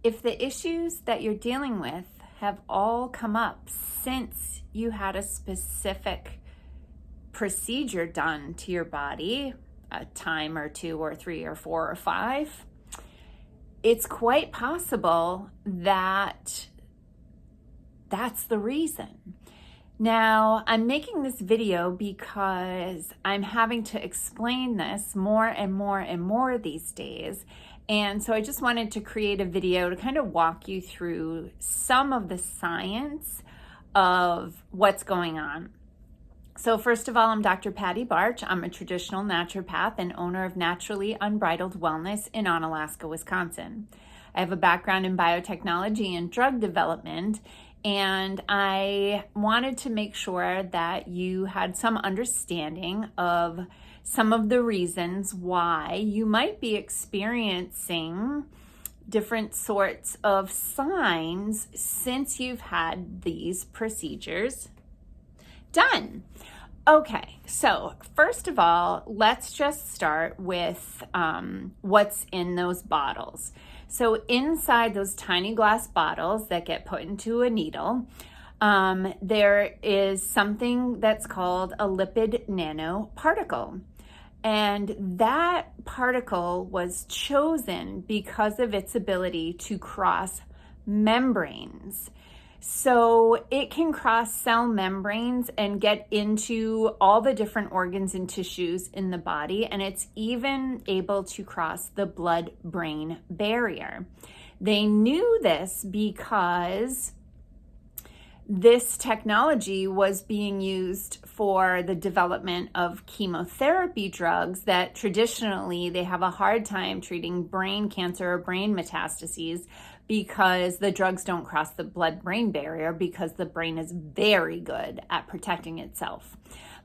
if the issues that you're dealing with have all come up since you had a specific procedure done to your body, a time or 2 or 3 or 4 or 5, it's quite possible that that's the reason. Now, I'm making this video because I'm having to explain this more and more and more these days. And so I just wanted to create a video to kind of walk you through some of the science of what's going on. So first of all, I'm Dr. Patty Barch. I'm a traditional naturopath and owner of Naturally Unbridled Wellness in Onalaska, Wisconsin. I have a background in biotechnology and drug development, and I wanted to make sure that you had some understanding of some of the reasons why you might be experiencing different sorts of signs since you've had these procedures done. Okay, so first of all, let's just start with what's in those bottles. So inside those tiny glass bottles that get put into a needle, there is something that's called a lipid nanoparticle. And that particle was chosen because of its ability to cross membranes. So it can cross cell membranes and get into all the different organs and tissues in the body, and it's even able to cross the blood-brain barrier. They knew this because this technology was being used for the development of chemotherapy drugs that traditionally they have a hard time treating brain cancer or brain metastases because the drugs don't cross the blood-brain barrier because the brain is very good at protecting itself.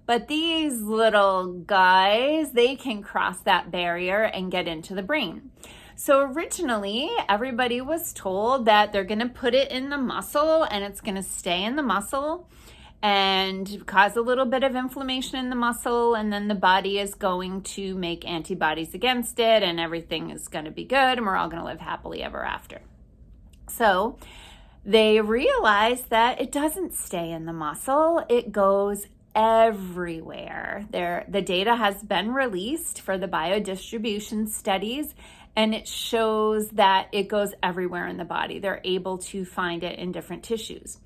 But these little guys, they can cross that barrier and get into the brain. So originally, everybody was told that they're going to put it in the muscle and it's going to stay in the muscle and cause a little bit of inflammation in the muscle, and then the body is going to make antibodies against it and everything is going to be good and we're all going to live happily ever after. So they realized that it doesn't stay in the muscle, it goes everywhere. The data has been released for the biodistribution studies, and it shows that it goes everywhere in the body. They're able to find it in different tissues.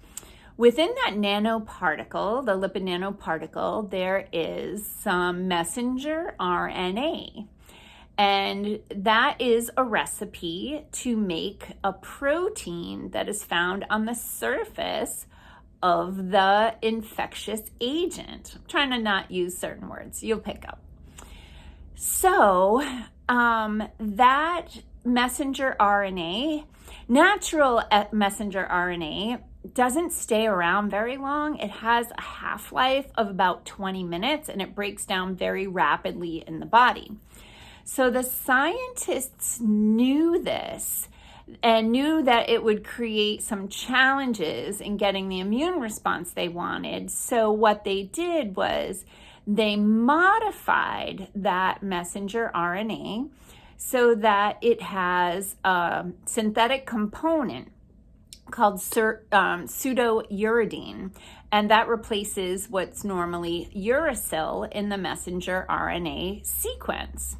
Within that nanoparticle, the lipid nanoparticle, there is some messenger RNA. And that is a recipe to make a protein that is found on the surface of the infectious agent. I'm trying to not use certain words. You'll pick up. So that messenger RNA, natural messenger RNA, doesn't stay around very long. It has a half-life of about 20 minutes and it breaks down very rapidly in the body. So the scientists knew this and knew that it would create some challenges in getting the immune response they wanted. So what they did was they modified that messenger RNA so that it has a synthetic component called pseudouridine, and that replaces what's normally uracil in the messenger RNA sequence.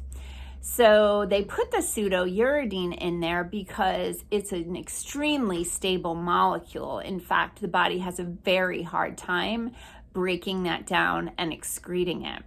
So they put the pseudouridine in there because it's an extremely stable molecule. In fact, the body has a very hard time breaking that down and excreting it.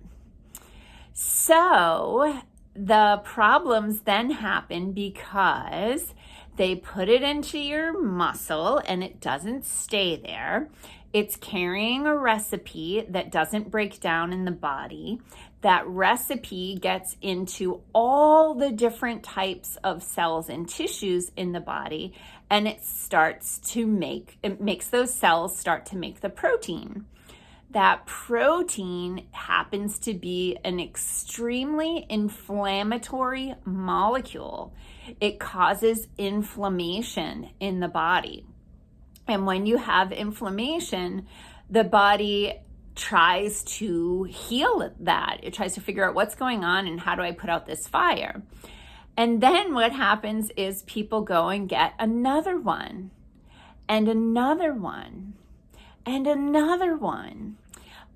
So the problems then happen because they put it into your muscle and it doesn't stay there. It's carrying a recipe that doesn't break down in the body. That recipe gets into all the different types of cells and tissues in the body, and it makes those cells start to make the protein. That protein happens to be an extremely inflammatory molecule. It causes inflammation in the body. And when you have inflammation, the body tries to heal that. It tries to figure out what's going on and how do I put out this fire. And then what happens is people go and get another one and another one and another one.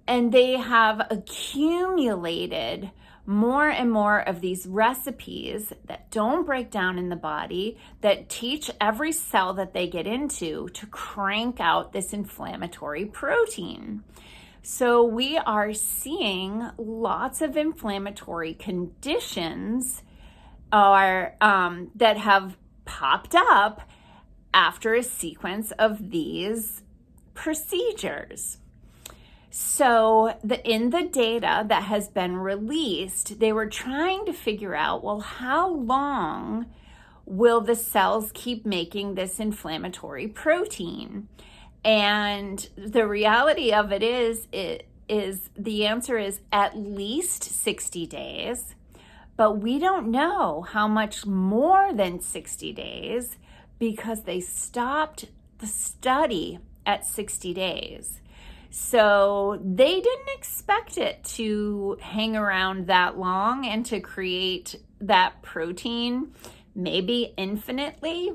And they have accumulated more and more of these recipes that don't break down in the body, that teach every cell that they get into to crank out this inflammatory protein. So we are seeing lots of inflammatory conditions that have popped up after a sequence of these procedures. So in the data that has been released, they were trying to figure out, well, how long will the cells keep making this inflammatory protein? And the reality of it is the answer is at least 60 days, but we don't know how much more than 60 days because they stopped the study at 60 days. So they didn't expect it to hang around that long and to create that protein, maybe infinitely.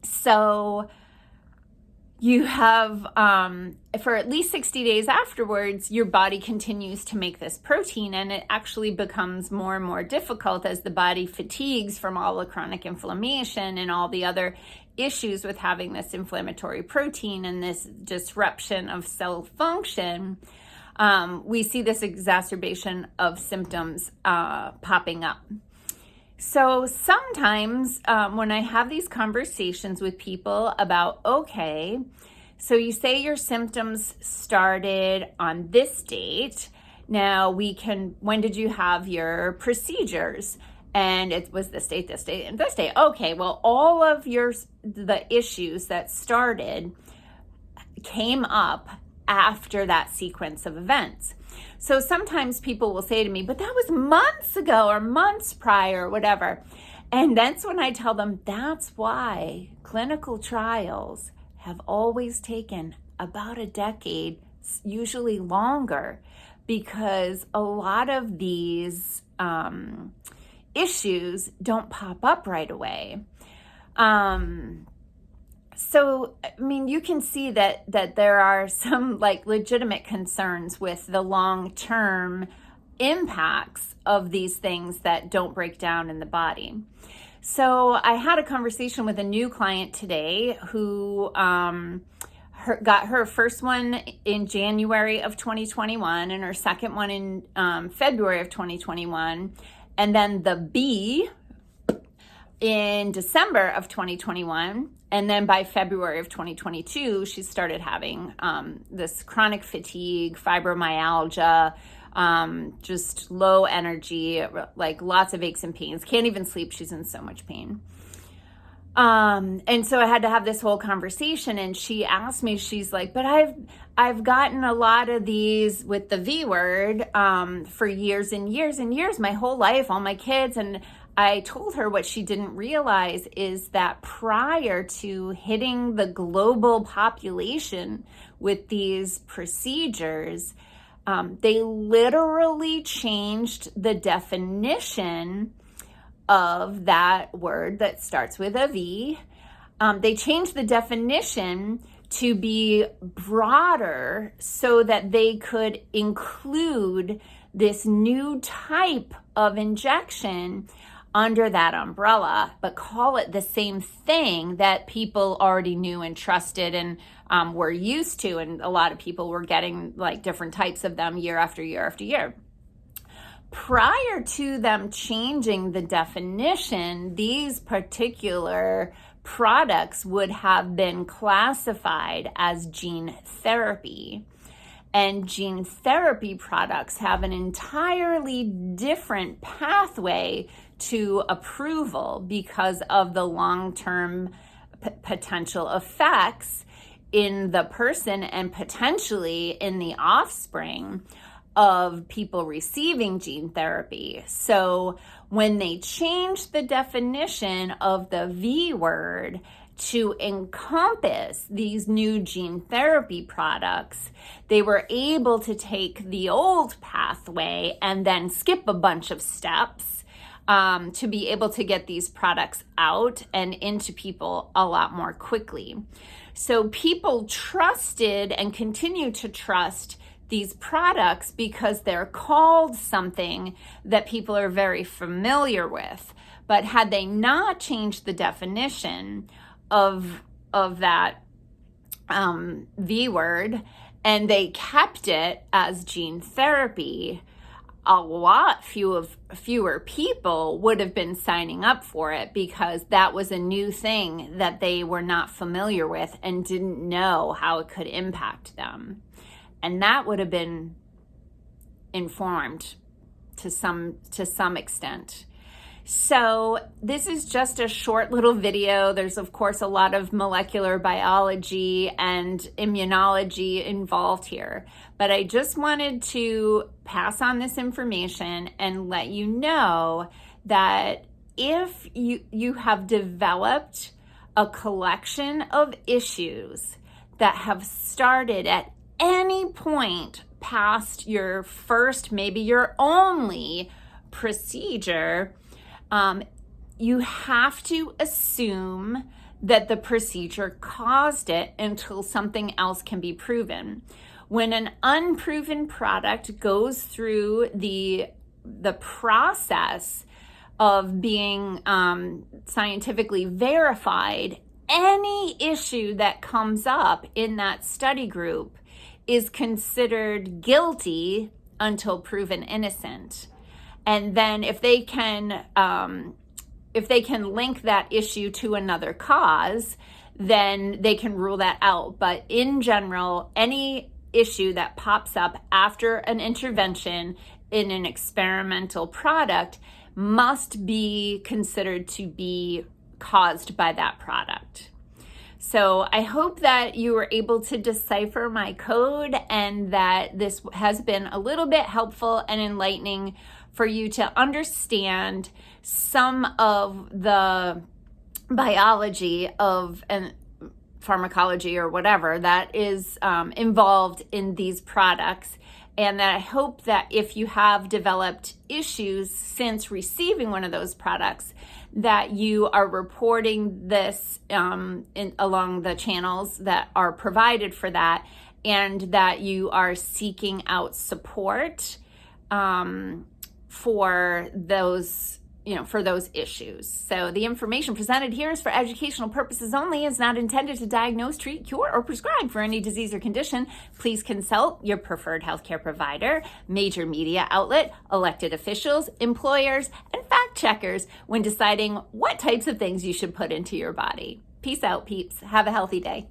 So you have, for at least 60 days afterwards, your body continues to make this protein, and it actually becomes more and more difficult as the body fatigues from all the chronic inflammation and all the other issues with having this inflammatory protein and this disruption of cell function. We see this exacerbation of symptoms popping up. So sometimes when I have these conversations with people about, okay, so you say your symptoms started on this date. Now when did you have your procedures? And it was this date, and this date. Okay, well, all of the issues that started came up after that sequence of events. So sometimes people will say to me, but that was months ago or months prior or whatever. And that's when I tell them that's why clinical trials have always taken about a decade, usually longer, because a lot of these issues don't pop up right away. So, I mean, you can see that there are some like legitimate concerns with the long-term impacts of these things that don't break down in the body. So I had a conversation with a new client today who got her first one in January of 2021 and her second one in February of 2021. And then the B in December of 2021. And then by February of 2022, she started having this chronic fatigue, fibromyalgia, just low energy, like lots of aches and pains, can't even sleep. She's in so much pain. And so I had to have this whole conversation, and she asked me, she's like, but I've gotten a lot of these with the V word, for years and years and years, my whole life, all my kids. And I told her what she didn't realize is that prior to hitting the global population with these procedures, they literally changed the definition of that word that starts with a V. They changed the definition to be broader so that they could include this new type of injection under that umbrella, but call it the same thing that people already knew and trusted and were used to. And a lot of people were getting like different types of them year after year after year. Prior to them changing the definition, these particular products would have been classified as gene therapy. And gene therapy products have an entirely different pathway to approval because of the long-term potential effects in the person and potentially in the offspring of people receiving gene therapy. So when they changed the definition of the V word to encompass these new gene therapy products, they were able to take the old pathway and then skip a bunch of steps to be able to get these products out and into people a lot more quickly. So people trusted and continue to trust these products because they're called something that people are very familiar with. But had they not changed the definition of that V word, and they kept it as gene therapy, a lot fewer people would have been signing up for it, because that was a new thing that they were not familiar with and didn't know how it could impact them. And that would have been informed to some extent. So this is just a short little video. There's, of course, a lot of molecular biology and immunology involved here. But I just wanted to pass on this information and let you know that if you have developed a collection of issues that have started at any point past your first, maybe your only procedure, you have to assume that the procedure caused it until something else can be proven. When an unproven product goes through the process of being scientifically verified, any issue that comes up in that study group is considered guilty until proven innocent. And then if they can link that issue to another cause, then they can rule that out. But in general, any issue that pops up after an intervention in an experimental product must be considered to be caused by that product. So I hope that you were able to decipher my code and that this has been a little bit helpful and enlightening for you to understand some of the biology of and pharmacology or whatever that is involved in these products. And that I hope that if you have developed issues since receiving one of those products, that you are reporting this along the channels that are provided for that, and that you are seeking out support for those issues. So the information presented here is for educational purposes only, is not intended to diagnose, treat, cure, or prescribe for any disease or condition. Please consult your preferred healthcare provider, major media outlet, elected officials, employers, and fact checkers when deciding what types of things you should put into your body. Peace out, peeps. Have a healthy day.